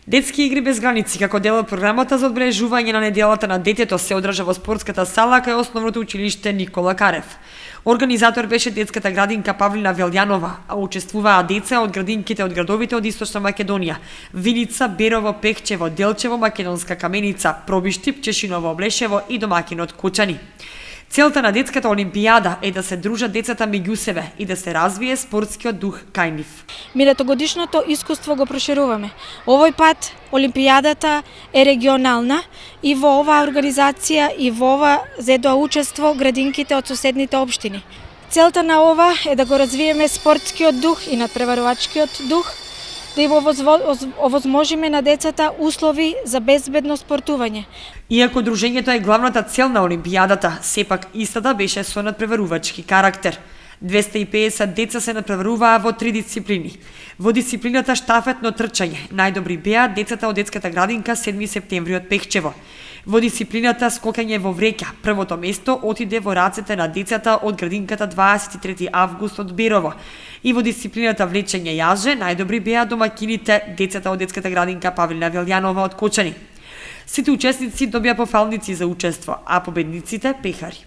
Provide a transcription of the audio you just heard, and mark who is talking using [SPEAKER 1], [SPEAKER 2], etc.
[SPEAKER 1] Детски игри без граници како дел од програмата за одбележување на неделата на детето се одржа во спортската сала кај основното училиште Никола Карев. Организатор беше детската градинка Павлина Велјанова, а учествуваа деца од градинките од градовите од Источна Македонија: Виница, Берово, Пехчево, Делчево, Македонска Каменица, Пробиштип, Чешиново, Облешево и домакинот Кучани. Целта на детската олимпијада е да се дружат децата меѓу себе и да се развие спортскиот дух кај нив.
[SPEAKER 2] Минатогодишното искуство го прошируваме. Овој пат олимпијадата е регионална и во оваа организација и во ова зедоа учество градинките од соседните општини. Целта на ова е да го развиеме спортскиот дух и надпреварувачкиот дух, да им овозможиме на децата услови за безбедно спортување.
[SPEAKER 1] Иако дружењето е главната цел на олимпијадата, сепак истата беше со надпреварувачки карактер. 250 деца се надпреваруваа во 3 дисциплини. Во дисциплината штафетно трчање најдобри беа децата од детската градинка 7 септември од Пехчево. Во дисциплината скокање во вреќа првото место отиде во рацете на децата од градинката 23 август од Берово. И во дисциплината влечење јаже најдобри беа домакините децата од детската градинка Павлина Велјанова од Кочани. Сите учесници добија пофалници за учество, а победниците пехари.